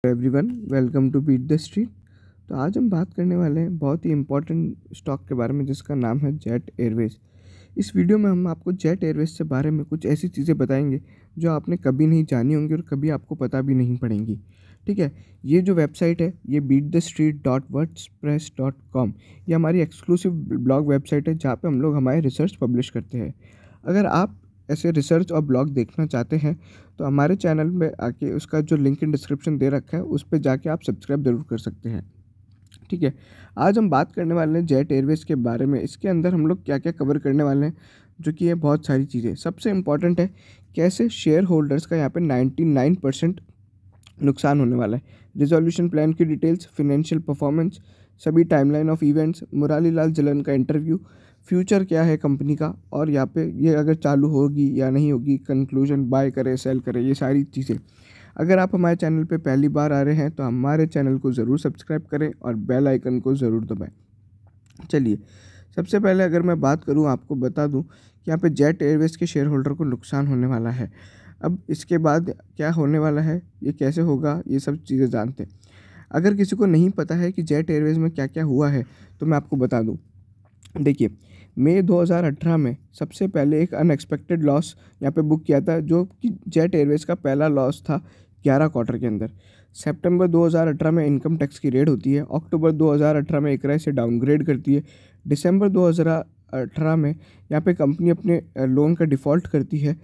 Everyone, welcome to beat the street. तो आज हम बात करने वाले हैं बहुत ही इम्पोर्टेंट स्टॉक के बारे में जिसका नाम है जेट एयरवेज। इस वीडियो में हम आपको जेट एयरवेज से बारे में कुछ ऐसी चीज़ें बताएंगे जो आपने कभी नहीं जानी होंगी और कभी आपको पता भी नहीं पड़ेंगी। ठीक है, ये जो वेबसाइट है ये beatthestreet.wordpress.com, ये हमारी एक्सक्लूसिव ब्लॉग वेबसाइट है जहाँ पे हम लोग हमारे रिसर्च पब्लिश करते हैं। अगर आप ऐसे रिसर्च और ब्लॉग देखना चाहते हैं तो हमारे चैनल में आके उसका जो लिंक इन डिस्क्रिप्शन दे रखा है उस पर जाके आप सब्सक्राइब ज़रूर कर सकते हैं। ठीक है, आज हम बात करने वाले हैं जेट एयरवेज के बारे में। इसके अंदर हम लोग क्या क्या कवर करने वाले हैं, जो कि है बहुत सारी चीज़ें। सबसे इम्पॉर्टेंट है कैसे शेयर होल्डर्स का यहाँ पे 99% नुकसान होने वाला है, रिजोल्यूशन प्लान की डिटेल्स, फिनेंशियल परफॉर्मेंस, सभी timeline of events, Murari Lal जलन का इंटरव्यू, फ्यूचर क्या है कंपनी का, और यहाँ पे ये अगर चालू होगी या नहीं होगी, कंक्लूजन, बाय करें सेल करें, ये सारी चीज़ें। अगर आप हमारे चैनल पे पहली बार आ रहे हैं तो हमारे चैनल को ज़रूर सब्सक्राइब करें और बेल आइकन को ज़रूर दबाएं। चलिए, सबसे पहले अगर मैं बात करूं, आपको बता दूं कि यहाँ पे जेट एयरवेज के शेयर होल्डर को नुकसान होने वाला है। अब इसके बाद क्या होने वाला है, ये कैसे होगा, ये सब चीज़ें जानते हैं। अगर किसी को नहीं पता है कि जेट एयरवेज में क्या क्या हुआ है तो मैं आपको बता दूं। देखिए, मई 2018 में सबसे पहले एक अनएक्सपेक्टेड लॉस यहाँ पे बुक किया था, जो कि जेट एयरवेज का पहला लॉस था 11 क्वार्टर के अंदर। सितंबर 2018 में इनकम टैक्स की रेड होती है। अक्टूबर 2018 में ICRA इसे डाउनग्रेड करती है। दिसंबर 2018 में यहाँ पे कंपनी अपने लोन का डिफ़ॉल्ट करती है।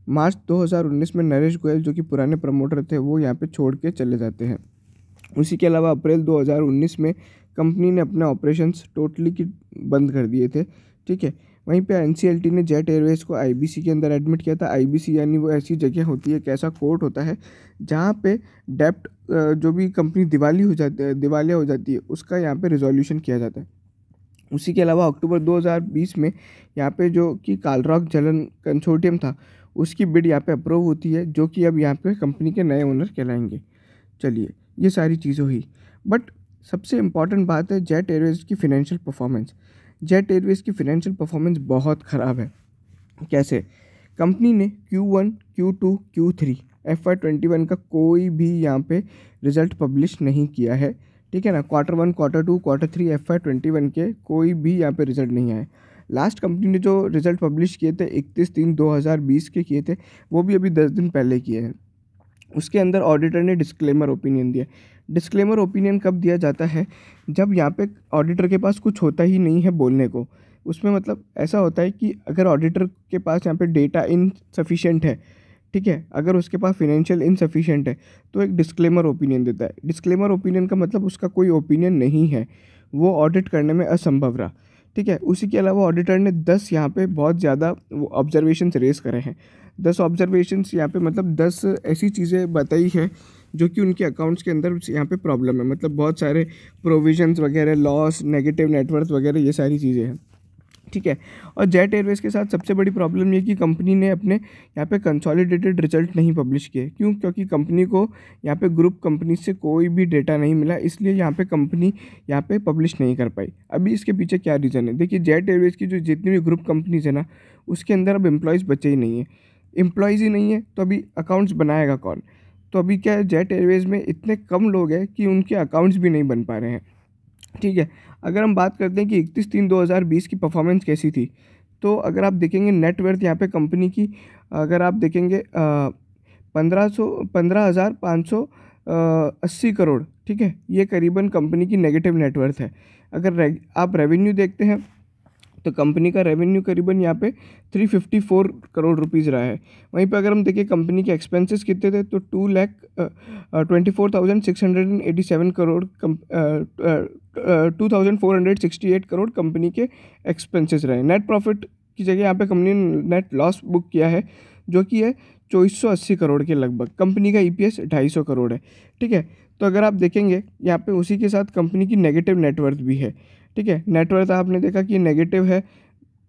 मार्च 2019 में नरेश गोयल, जो कि पुराने प्रमोटर थे, वो यहाँ पे छोड़ के चले जाते हैं। उसी के अलावा अप्रैल 2019 में कंपनी ने अपने ऑपरेशंस टोटली की बंद कर दिए थे। ठीक है, वहीं पे NCLT ने जेट एयरवेज को IBC के अंदर एडमिट किया था। IBC यानी वो ऐसी जगह होती है, एक ऐसा कोर्ट होता है जहाँ पे डेप्ट, जो भी कंपनी दिवालिया हो जाती है, उसका यहाँ पे रिजोल्यूशन किया जाता है। उसी के अलावा अक्टूबर 2020 में यहाँ पे जो कि कालरॉक जलन कंसोर्टियम था, उसकी बिड यहाँ पे अप्रूव होती है, जो कि अब यहाँ पे कंपनी के नए ओनर कहलाएंगे। चलिए, ये सारी चीज़ें हुई, बट सबसे इम्पॉर्टेंट बात है जेट एयरवेज की फ़ाइनेंशियल परफॉर्मेंस। जेट एयरवेज की फ़ाइनेंशियल परफॉर्मेंस बहुत ख़राब है। कैसे? कंपनी ने Q1, Q2, Q3 FY21 का कोई भी यहाँ पे रिज़ल्ट पब्लिश नहीं किया है। ठीक है ना, Q1, Q2, Q3 FY21 के कोई भी यहाँ पे रिज़ल्ट नहीं आए। लास्ट कंपनी ने जो रिज़ल्ट पब्लिश किए थे 31/3/2020 के किए थे, वो भी अभी 10 दिन पहले किए हैं। उसके अंदर ऑडिटर ने डिस्क्लेमर ओपिनियन दिया। डिस्क्लेमर ओपिनियन कब दिया जाता है? जब यहाँ पे ऑडिटर के पास कुछ होता ही नहीं है बोलने को। उसमें मतलब ऐसा होता है कि अगर ऑडिटर के पास यहाँ पे डेटा इनसफिशिएंट है, ठीक है, अगर उसके पास फिनेंशियल इनसफिशिएंट है, तो एक डिस्क्लेमर ओपिनियन देता है। डिस्क्लेमर ओपिनियन का मतलब उसका कोई ओपिनियन नहीं है, वो ऑडिट करने में असंभव रहा। ठीक है, उसी के अलावा ऑडिटर ने 10 यहाँ पे बहुत ज़्यादा ऑब्जर्वेशंस रेस करे हैं। 10 ऑब्जर्वेशंस यहाँ पे मतलब 10 ऐसी चीज़ें बताई है जो कि उनके अकाउंट्स के अंदर यहाँ पे प्रॉब्लम है। मतलब बहुत सारे प्रोविजंस वगैरह, लॉस, नेगेटिव नेटवर्थ वगैरह, ये सारी चीज़ें हैं। ठीक है, और जेट एयरवेज के साथ सबसे बड़ी प्रॉब्लम ये कि कंपनी ने अपने यहाँ पे कंसोलिडेटेड रिजल्ट नहीं पब्लिश किए। क्यों? क्योंकि कंपनी को यहाँ पे ग्रुप कंपनी से कोई भी डेटा नहीं मिला, इसलिए यहाँ पे कंपनी यहाँ पे पब्लिश नहीं कर पाई। अभी इसके पीछे क्या रीज़न है? देखिए, जेट एयरवेज की जो जितनी भी ग्रुप कंपनीज है ना, उसके अंदर अब एम्प्लॉयज़ बचे ही नहीं है। एम्प्लॉयज़ ही नहीं है तो अभी अकाउंट्स बनाएगा कौन? तो अभी क्या है, जेट एयरवेज में इतने कम लोग हैं कि उनके अकाउंट्स भी नहीं बन पा रहे हैं। ठीक है, अगर हम बात करते हैं कि 31/3/2020 की परफॉर्मेंस कैसी थी, तो अगर आप देखेंगे नेट वर्थ यहाँ पे कंपनी की, अगर आप देखेंगे 15,580 करोड़। ठीक है, ये करीबन कंपनी की नेगेटिव नेटवर्थ है। अगर आप रेवेन्यू देखते हैं तो कंपनी का रेवेन्यू करीबन यहाँ पे 354 करोड़ रुपीज़ रहा है। वहीं पे अगर हम देखें कंपनी के एक्सपेंसेस कितने थे, तो 2,24,687 करोड़ 2,468 करोड़ कंपनी के एक्सपेंसेस रहे। नेट प्रॉफिट की जगह यहाँ पे कंपनी ने नेट लॉस बुक किया है, जो कि है 2480 करोड़ के लगभग। कंपनी का EPS 250 करोड़ है। ठीक है, तो अगर आप देखेंगे यहाँ पे उसी के साथ कंपनी की नेगेटिव नेटवर्थ भी है। ठीक है, नेटवर्थ आपने देखा कि नेगेटिव है,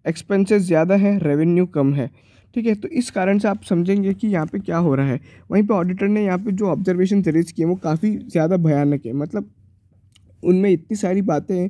एक्सपेंसेस ज़्यादा है, रेवेन्यू कम है। ठीक है, तो इस कारण से आप समझेंगे कि यहाँ पे क्या हो रहा है। वहीं पे ऑडिटर ने यहाँ पे जो ऑब्जर्वेशन रेज किए वो काफ़ी ज़्यादा भयानक है। मतलब उनमें इतनी सारी बातें हैं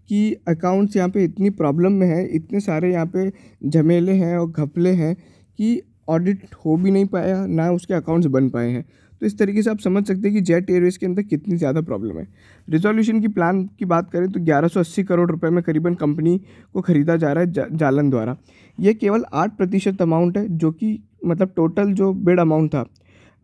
कि अकाउंट्स यहाँ पे इतनी प्रॉब्लम में है, इतने सारे यहाँ पे झमेले हैं और घपले हैं कि ऑडिट हो भी नहीं पाया, ना उसके अकाउंट्स बन पाए हैं। तो इस तरीके से आप समझ सकते हैं कि जेट एयरवेज के अंदर कितनी ज़्यादा प्रॉब्लम है। रिजोल्यूशन की प्लान की बात करें तो 1180 करोड़ रुपए में करीबन कंपनी को खरीदा जा रहा है जालन द्वारा। ये केवल 8% अमाउंट है, जो कि मतलब टोटल जो बिड अमाउंट था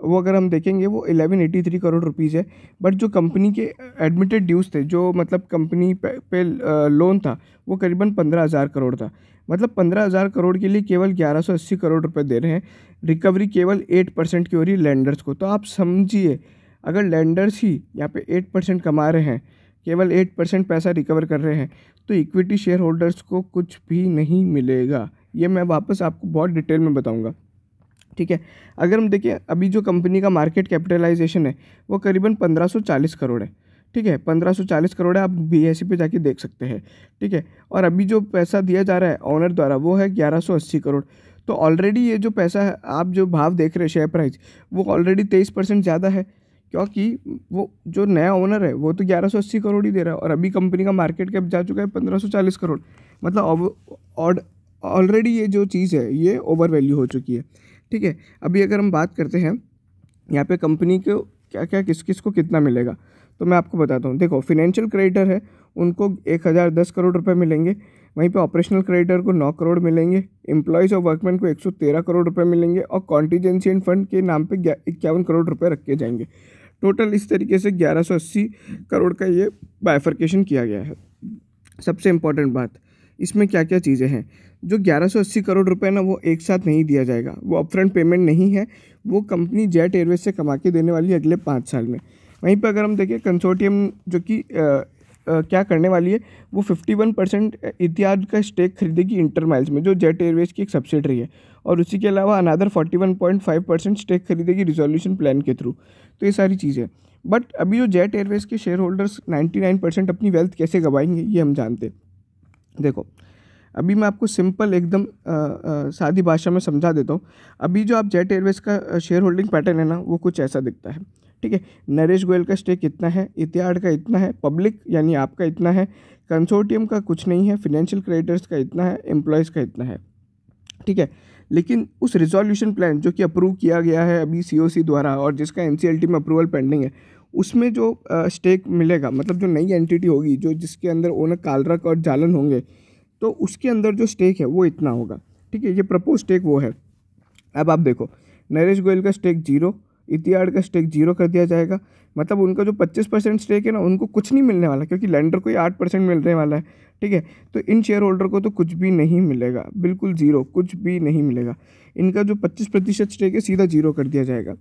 वो अगर हम देखेंगे वो 1183 करोड़ रुपीज़ है। बट जो कंपनी के एडमिटेड ड्यूज़ थे, जो मतलब कंपनी पे लोन था, वो करीबन 15,000 करोड़ था। मतलब 15,000 करोड़ के लिए केवल 1180 करोड़ रुपए दे रहे हैं। रिकवरी केवल 8% की हो रही है लैंडर्स को। तो आप समझिए, अगर लैंडर्स ही यहाँ पे 8% कमा रहे हैं, केवल 8% पैसा रिकवर कर रहे हैं, तो इक्विटी शेयर होल्डर्स को कुछ भी नहीं मिलेगा। ये मैं वापस आपको बहुत डिटेल में बताऊंगा, ठीक है। अगर हम देखें अभी जो कंपनी का मार्केट कैपिटलाइजेशन है वो करीबन 1540 करोड़ है, ठीक है। 1540 करोड़ है, आप BSE पे जाके देख सकते हैं, ठीक है। और अभी जो पैसा दिया जा रहा है ऑनर द्वारा वो है 1180 करोड़। तो ऑलरेडी ये जो पैसा है, आप जो भाव देख रहे हैं शेयर प्राइस, वो ऑलरेडी 23% ज़्यादा है, क्योंकि वो जो नया ओनर है वो तो 1180 करोड़ ही दे रहा है, और अभी कंपनी का मार्केट कैप जा चुका है 1540 करोड़। मतलब ऑलरेडी ये जो चीज़ है ये ओवर वैल्यू हो चुकी है, ठीक है। अभी अगर हम बात करते हैं यहाँ पे कंपनी को क्या क्या किस किस को कितना मिलेगा, तो मैं आपको बताता हूँ। देखो, फाइनेंशियल क्रेडिटर है उनको 1010 करोड़ रुपए मिलेंगे, वहीं पे ऑपरेशनल क्रेडिटर को 9 करोड़ मिलेंगे, एम्प्लॉयज़ और वर्कमैन को 113 करोड़ रुपए मिलेंगे, और कॉन्टीजेंसी एंड फंड के नाम पे 51 करोड़ रुपए रखे जाएंगे। टोटल इस तरीके से 1180 करोड़ का ये बाइफर्केशन किया गया है। सबसे इम्पॉर्टेंट बात, इसमें क्या क्या चीज़ें हैं। जो 1180 करोड़ रुपए ना वो एक साथ नहीं दिया जाएगा, वो अपफ्रंट पेमेंट नहीं है, वो कंपनी जेट एयरवेज से कमा के देने वाली है अगले 5 साल में। वहीं पर अगर हम देखें कंसोर्टियम जो कि क्या करने वाली है, वो 51% इतिहाद का स्टेक खरीदेगी इंटरमाइल्स में, जो जेट एयरवेज की एक सब्सिडरी है, और उसी के अलावा अनदर 41.5% स्टेक खरीदेगी रिजोल्यूशन प्लान के थ्रू। तो ये सारी चीज़ें। बट अभी जो जेट एयरवेज के शेयर होल्डर्स 99% अपनी वेल्थ कैसे गंवाएंगे ये हम जानते हैं। देखो, अभी मैं आपको सिंपल एकदम सादी भाषा में समझा देता हूँ। अभी जो आप जेट एयरवेज का शेयर होल्डिंग पैटर्न है ना, वो कुछ ऐसा दिखता है, ठीक है। नरेश गोयल का स्टेक इतना है, इतिहाड का इतना है, पब्लिक यानी आपका इतना है, कंसोर्टियम का कुछ नहीं है, फाइनेंशियल क्रेडिटर्स का इतना है, एम्प्लॉयज़ का इतना है, ठीक है। लेकिन उस रिजोल्यूशन प्लान जो कि अप्रूव किया गया है अभी COC द्वारा, और जिसका NCLT में अप्रूवल पेंडिंग है, उसमें जो स्टेक मिलेगा, मतलब जो नई एंटिटी होगी, जो जिसके अंदर ओनर कालरक और जालन होंगे, तो उसके अंदर जो स्टेक है वो इतना होगा, ठीक है। ये प्रपोज स्टेक वो है। अब आप देखो, नरेश गोयल का स्टेक 0, इतिहाड का स्टेक 0 कर दिया जाएगा। मतलब उनका जो 25% स्टेक है ना, उनको कुछ नहीं मिलने वाला, क्योंकि लैंडर को ही 8% मिलने वाला है, ठीक है। तो इन शेयर होल्डर को तो कुछ भी नहीं मिलेगा, बिल्कुल 0, कुछ भी नहीं मिलेगा। इनका जो 25% स्टेक है सीधा 0 कर दिया जाएगा,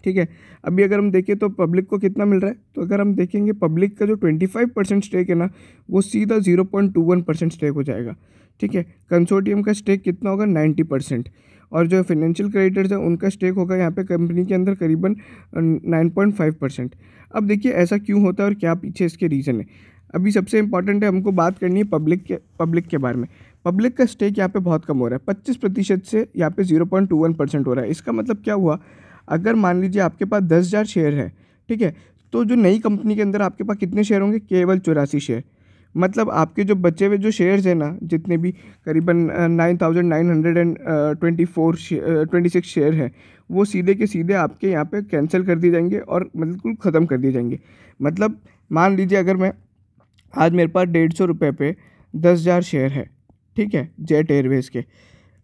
ठीक है। अभी अगर हम देखें तो पब्लिक को कितना मिल रहा है, तो अगर हम देखेंगे पब्लिक का जो 25% स्टेक है ना, वो सीधा 0.21% स्टेक हो जाएगा, ठीक है। कंसोर्टियम का स्टेक कितना होगा, 90%, और जो फाइनेंशियल क्रेडिटर्स है उनका स्टेक होगा यहाँ पे कंपनी के अंदर करीबन 9.5%। अब देखिए ऐसा क्यों होता है और क्या पीछे इसके रीज़न है। अभी सबसे इंपॉर्टेंट है, हमको बात करनी है पब्लिक के बारे में। पब्लिक का स्टेक यहाँ पे बहुत कम हो रहा है, 25% से यहाँ पे 0.21% हो रहा है। इसका मतलब क्या हुआ, अगर मान लीजिए आपके पास 10,000 शेयर है, ठीक है, तो जो नई कंपनी के अंदर आपके पास कितने शेयर होंगे, केवल 84 शेयर। मतलब आपके जो बचे हुए जो शेयर्स हैं ना, जितने भी करीबन 9,926 शेयर हैं, वो सीधे के सीधे आपके यहाँ पे कैंसिल कर दिए जाएंगे और बिल्कुल ख़त्म कर दिए जाएंगे। मतलब मान लीजिए अगर मैं आज मेरे पास 150 रुपये पे 10,000 शेयर है, ठीक है, जेट एयरवेज़ के,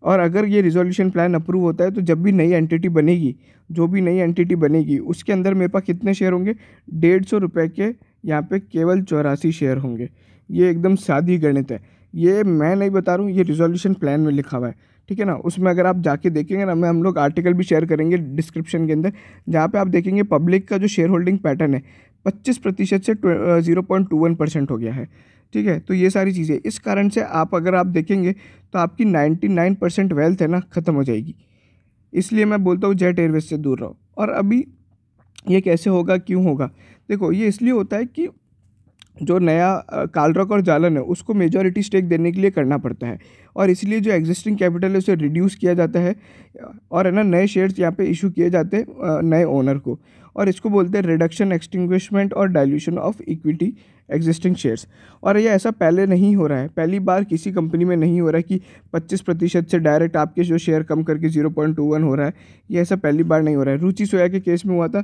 और अगर ये रिजोल्यूशन प्लान अप्रूव होता है तो जब भी नई एंटिटी बनेगी, जो भी नई एंटिटी बनेगी उसके अंदर मेरे पास कितने शेयर होंगे, 150 रुपये के यहाँ पे केवल 84 शेयर होंगे। ये एकदम सादी गणित है, ये मैं नहीं बता रहा हूँ, ये रिजोल्यूशन प्लान में लिखा हुआ है, ठीक है ना। उसमें अगर आप जाके देखेंगे ना, हम लोग आर्टिकल भी शेयर करेंगे डिस्क्रिप्शन के अंदर, जहाँ पे आप देखेंगे पब्लिक का जो शेयर होल्डिंग पैटर्न है 25% से 0.21% हो गया है, ठीक है। तो ये सारी चीज़ें, इस कारण से आप अगर आप देखेंगे तो आपकी 99% वेल्थ है ना ख़त्म हो जाएगी। इसलिए मैं बोलता हूँ जेट एयरवेज से दूर रहो। और अभी ये कैसे होगा, क्यों होगा, देखो ये इसलिए होता है कि जो नया कालरक और जालन है उसको मेजॉरिटी स्टेक देने के लिए करना पड़ता है, और इसलिए जो एग्जिस्टिंग कैपिटल है उसे रिड्यूस किया जाता है, और है ना नए शेयर्स यहाँ पे इशू किए जाते हैं नए ओनर को। और इसको बोलते हैं रिडक्शन, एक्सटिंग्विशमेंट और dilution of equity existing shares. और ये ऐसा पहले नहीं हो रहा है, पहली बार किसी कंपनी में नहीं हो रहा है कि 25% से डायरेक्ट आपके जो शेयर कम करके 0.21 हो रहा है। ये ऐसा पहली बार नहीं हो रहा है। रुचि सोया के केस में हुआ था,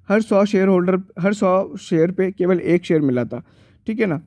हर 100 शेयर पे केवल 1 शेयर मिला था, ठीक है ना।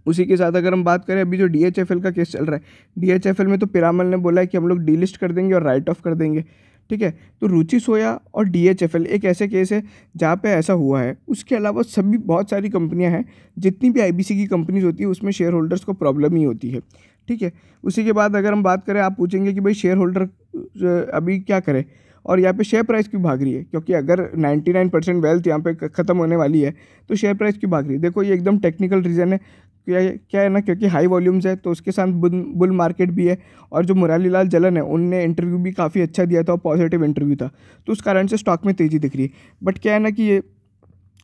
उसी के साथ अगर हम बात करें अभी जो DHFL का केस चल रहा है, DHFL में तो पिरामल ने बोला है कि हम लोग डीलिस्ट कर देंगे और राइट ऑफ कर देंगे, ठीक है। तो रुचि सोया और DHFL एक ऐसे केस है जहाँ पे ऐसा हुआ है। उसके अलावा सभी बहुत सारी कंपनियां हैं, जितनी भी IBC की कंपनीज होती है उसमें शेयर होल्डर्स को प्रॉब्लम ही होती है, ठीक है। उसी के बाद अगर हम बात करें, आप पूछेंगे कि भाई शेयर होल्डर अभी क्या करें और यहाँ पे शेयर प्राइस क्यों भाग रही है, क्योंकि अगर 99% वेल्थ यहाँ पे ख़त्म होने वाली है तो शेयर प्राइस क्यों भाग रही है। देखो ये एकदम टेक्निकल रीज़न है। क्या है ना, क्योंकि हाई वॉल्यूम्स है तो उसके साथ बुल मार्केट भी है, और जो मुरारी लाल जलन है उनने इंटरव्यू भी काफ़ी अच्छा दिया था और पॉजिटिव इंटरव्यू था, तो उस कारण से स्टॉक में तेज़ी दिख रही है। बट क्या है ना कि ये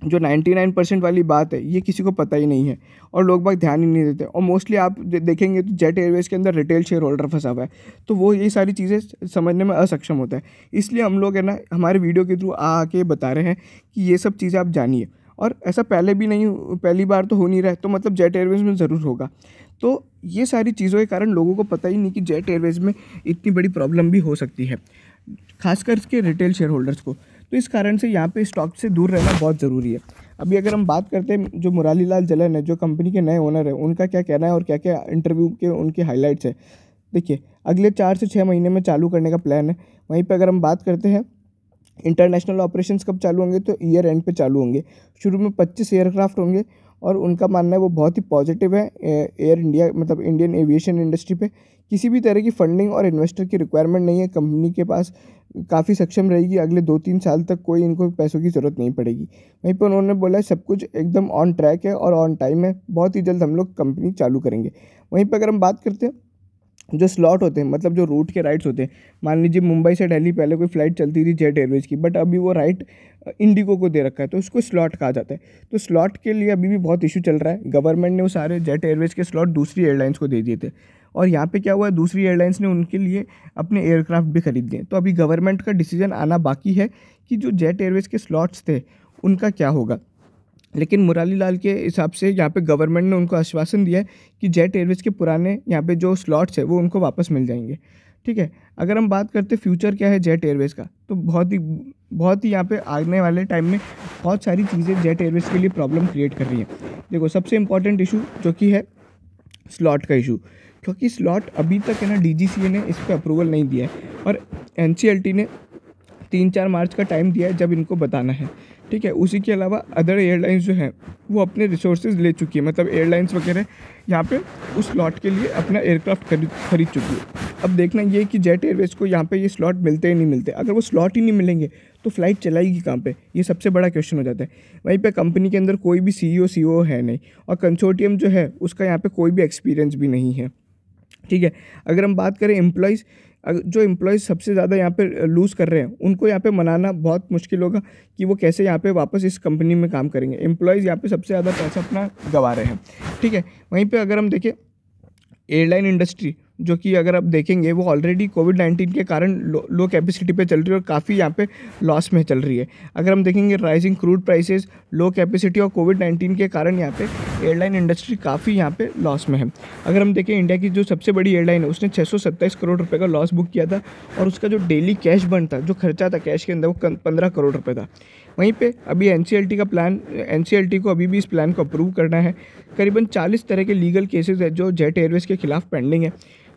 जो 99% वाली बात है ये किसी को पता ही नहीं है और लोग बाग ध्यान ही नहीं देते। और मोस्टली आप देखेंगे तो जेट एयरवेज़ के अंदर रिटेल शेयर होल्डर फंसा हुआ है, तो वो ये सारी चीज़ें समझने में असक्षम होता है। इसलिए हम लोग है ना हमारे वीडियो के थ्रू आके बता रहे हैं कि ये सब चीज़ें आप जानिए। और ऐसा पहले भी नहीं, पहली बार तो हो नहीं रहा है, तो मतलब जेट एयरवेज़ में ज़रूर होगा। तो ये सारी चीज़ों के कारण लोगों को पता ही नहीं कि जेट एयरवेज़ में इतनी बड़ी प्रॉब्लम भी हो सकती है, खासकर के रिटेल शेयर होल्डर्स को। तो इस कारण से यहाँ पे स्टॉक से दूर रहना बहुत ज़रूरी है। अभी अगर हम बात करते हैं जो मुरारी लाल जलन है, जो कंपनी के नए ओनर है, उनका क्या कहना है और क्या क्या इंटरव्यू के उनके हाइलाइट्स है। देखिए, अगले 4 से 6 महीने में चालू करने का प्लान है। वहीं पे अगर हम बात करते हैं इंटरनेशनल ऑपरेशंस कब चालू होंगे, तो ईयर एंड पे चालू होंगे। शुरू में 25 एयरक्राफ्ट होंगे और उनका मानना है वो बहुत ही पॉजिटिव है एयर इंडिया मतलब इंडियन एविएशन इंडस्ट्री पे। किसी भी तरह की फंडिंग और इन्वेस्टर की रिक्वायरमेंट नहीं है, कंपनी के पास काफ़ी सक्षम रहेगी। अगले 2-3 साल तक कोई इनको पैसों की ज़रूरत नहीं पड़ेगी। वहीं पर उन्होंने बोला है सब कुछ एकदम ऑन ट्रैक है और ऑन टाइम है, बहुत ही जल्द हम लोग कंपनी चालू करेंगे। वहीं पर अगर हम बात करते हैं जो स्लॉट होते हैं, मतलब जो रूट के राइट्स होते हैं, मान लीजिए मुंबई से दिल्ली पहले कोई फ़्लाइट चलती थी जेट एयरवेज़ की, बट अभी वो राइट इंडिगो को दे रखा है, तो उसको स्लॉट कहा जाता है। तो स्लॉट के लिए अभी भी बहुत इशू चल रहा है। गवर्नमेंट ने वो सारे जेट एयरवेज़ के स्लॉट दूसरी एयरलाइंस को दे दिए थे, और यहाँ पे क्या हुआ है, दूसरी एयरलाइंस ने उनके लिए अपने एयरक्राफ्ट भी खरीद लिए। तो अभी गवर्नमेंट का डिसीजन आना बाकी है कि जो जेट एयरवेज़ के स्लॉट्स थे उनका क्या होगा। लेकिन मुरारी लाल के हिसाब से यहाँ पे गवर्नमेंट ने उनको आश्वासन दिया है कि जेट एयरवेज़ के पुराने यहाँ पे जो स्लॉट्स है वो उनको वापस मिल जाएंगे, ठीक है। अगर हम बात करते फ्यूचर क्या है जेट एयरवेज़ का, तो बहुत ही यहाँ पे आने वाले टाइम में बहुत सारी चीज़ें जेट एयरवेज़ के लिए प्रॉब्लम क्रिएट कर रही हैं। देखो, सबसे इंपॉर्टेंट इशू जो कि है स्लॉट का इशू, क्योंकि स्लॉट अभी तक है ना DGCA ने इस पर अप्रूवल नहीं दिया है, और NCLT ने 3-4 मार्च का टाइम दिया है जब इनको बताना है, ठीक है। उसी के अलावा अदर एयरलाइंस जो हैं वो अपने रिसोर्सेज ले चुकी है, मतलब एयरलाइंस वगैरह यहाँ पे उस स्लॉट के लिए अपना एयरक्राफ्ट खरीद चुकी है। अब देखना ये कि जेट एयरवेज़ को यहाँ पे ये स्लॉट मिलते ही नहीं मिलते। अगर वो स्लॉट ही नहीं मिलेंगे तो फ्लाइट चलाएगी कहाँ पे, ये सबसे बड़ा क्वेश्चन हो जाता है। वहीं पे कंपनी के अंदर कोई भी CEO है नहीं, और कंसोर्टियम जो है उसका यहाँ पे कोई भी एक्सपीरियंस भी नहीं है, ठीक है। अगर हम बात करें एम्प्लॉयज़, जो एम्प्लॉयज़ सबसे ज़्यादा यहाँ पे लूज़ कर रहे हैं, उनको यहाँ पे मनाना बहुत मुश्किल होगा कि वो कैसे यहाँ पे वापस इस कंपनी में काम करेंगे। एम्प्लॉयज़ यहाँ पे सबसे ज़्यादा पैसा अपना गंवा रहे हैं, ठीक है। वहीं पे अगर हम देखें एयरलाइन इंडस्ट्री, जो कि अगर आप देखेंगे वो ऑलरेडी कोविड-19 के कारण लो कैपेसिटी पे चल रही है और काफ़ी यहाँ पे लॉस में चल रही है। अगर हम देखेंगे राइजिंग क्रूड प्राइसेस, लो कैपेसिटी और कोविड-19 के कारण यहाँ पे एयरलाइन इंडस्ट्री काफ़ी यहाँ पे लॉस में है। अगर हम देखें इंडिया की जो सबसे बड़ी एयरलाइन है उसने 627 करोड़ रुपये का लॉस बुक किया था, और उसका जो डेली कैश बर्न था, जो खर्चा था कैश के अंदर, वो 15 करोड़ रुपये था। वहीं पे अभी NCLT को अभी भी इस प्लान को अप्रूव करना है। करीबन 40 तरह के लीगल केसेस है जो जेट एयरवेज़ के खिलाफ पेंडिंग है।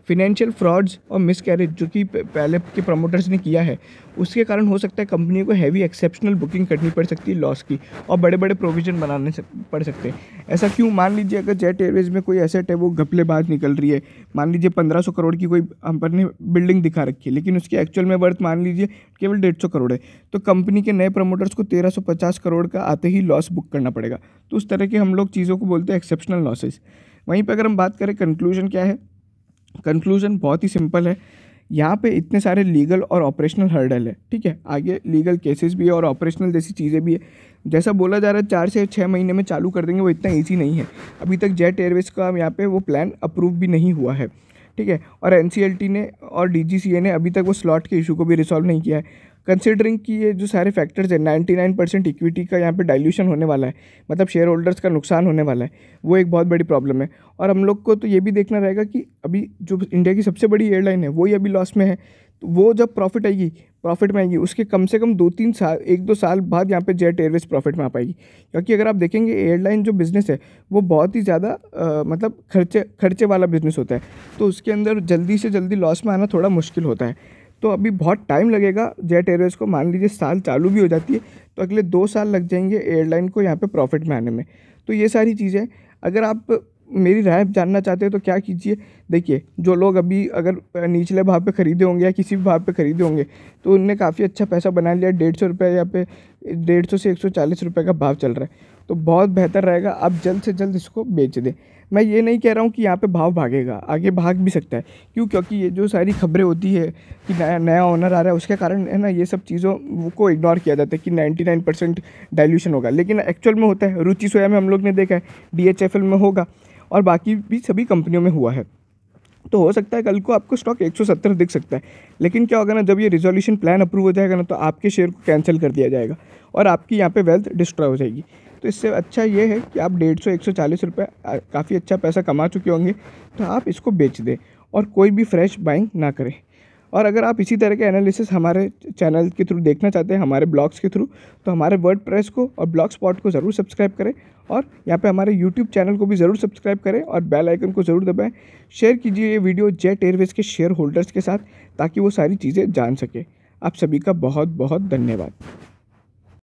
फिनेंशियल फ्रॉड्स और मिसकैरेज जो कि पहले के प्रमोटर्स ने किया है, उसके कारण हो सकता है कंपनी को हैवी एक्सेप्शनल बुकिंग करनी पड़ सकती है लॉस की, और बड़े बड़े प्रोविजन बनाने पड़ सकते हैं। ऐसा क्यों, मान लीजिए अगर जेट एयरवेज़ में कोई एसेट है वो घपलेबाज निकल रही है, मान लीजिए 1500 करोड़ की कोई हम पर ने बिल्डिंग दिखा रखी है, लेकिन उसकी एक्चुअल में वर्थ मान लीजिए केवल 150 करोड़ है, तो कंपनी के नए प्रमोटर्स को 1350 करोड़ का आते ही लॉस बुक करना पड़ेगा। तो उस तरह के हम लोग चीज़ों को बोलते हैं एक्सेप्शनल लॉसेस। वहीं पर अगर हम बात करें कंक्लूजन क्या है, कंक्लूजन बहुत ही सिंपल है। यहाँ पे इतने सारे लीगल और ऑपरेशनल हर्डल है, ठीक है। आगे लीगल केसेस भी है और ऑपरेशनल जैसी चीज़ें भी है। जैसा बोला जा रहा है 4 से 6 महीने में चालू कर देंगे, वो इतना ईजी नहीं है। अभी तक जेट एयरवेज़ का यहाँ पे वो प्लान अप्रूव भी नहीं हुआ है, ठीक है। और NCLT ने और DGCA ने अभी तक वो स्लॉट के इशू को भी रिसॉल्व नहीं किया है। कंसिडरिंग कि ये जो सारे फैक्टर्स है 99% इक्विटी का यहाँ पे डाइल्यूशन होने वाला है, मतलब शेयर होल्डर्स का नुकसान होने वाला है, वो एक बहुत बड़ी प्रॉब्लम है। और हम लोग को तो ये भी देखना रहेगा कि अभी जो इंडिया की सबसे बड़ी एयरलाइन है वो ही अभी लॉस में है, तो वो जब प्रॉफिट में आएगी उसके कम से कम 2-3 साल 1-2 साल बाद यहाँ पे जेट एयरवेज प्रॉफिट में आ पाएगी। क्योंकि अगर आप देखेंगे एयरलाइन जो बिज़नेस है वो बहुत ही ज़्यादा मतलब खर्चे वाला बिज़नेस होता है, तो उसके अंदर जल्दी से जल्दी लॉस में आना थोड़ा मुश्किल होता है। तो अभी बहुत टाइम लगेगा जेट एयरवेज़ को, मान लीजिए साल चालू भी हो जाती है तो अगले 2 साल लग जाएंगे एयरलाइन को यहाँ पे प्रॉफिट में आने में। तो ये सारी चीज़ें, अगर आप मेरी राय जानना चाहते हो तो क्या कीजिए, देखिए जो लोग अभी अगर निचले भाव पे ख़रीदे होंगे या किसी भी भाव पे ख़रीदे होंगे तो उनने काफ़ी अच्छा पैसा बना लिया। 150 रुपये यहाँ पे 150 से 140 रुपये का भाव चल रहा है, तो बहुत बेहतर रहेगा आप जल्द से जल्द इसको बेच दें। मैं ये नहीं कह रहा हूँ कि यहाँ पे भाव भागेगा, आगे भाग भी सकता है। क्यों? क्योंकि ये जो सारी खबरें होती है कि नया ओनर आ रहा है, उसके कारण है ना ये सब चीज़ों को इग्नोर किया जाता है कि 99% डाइल्यूशन होगा, लेकिन एक्चुअल में होता है। रुचि सोया में हम लोग ने देखा है, DHFL में होगा और बाकी भी सभी कंपनियों में हुआ है। तो हो सकता है कल को आपको स्टॉक 170 दिख सकता है, लेकिन क्या होगा ना, जब ये रिजोल्यूशन प्लान अप्रूव हो जाएगा ना तो आपके शेयर को कैंसिल कर दिया जाएगा और आपकी यहाँ पे वेल्थ डिस्ट्रॉय हो जाएगी। तो इससे अच्छा ये है कि आप 150-140 रुपये काफ़ी अच्छा पैसा कमा चुके होंगे, तो आप इसको बेच दें और कोई भी फ्रेश बाइंग ना करें। और अगर आप इसी तरह के एनालिसिस हमारे चैनल के थ्रू देखना चाहते हैं, हमारे ब्लॉग्स के थ्रू, तो हमारे वर्डप्रेस को और ब्लॉग स्पॉट को ज़रूर सब्सक्राइब करें और यहाँ पे हमारे यूट्यूब चैनल को भी ज़रूर सब्सक्राइब करें और बेल आइकन को ज़रूर दबाएं। शेयर कीजिए ये वीडियो जेट एयरवेज़ के शेयर होल्डर्स के साथ ताकि वो सारी चीज़ें जान सकें। आप सभी का बहुत बहुत धन्यवाद।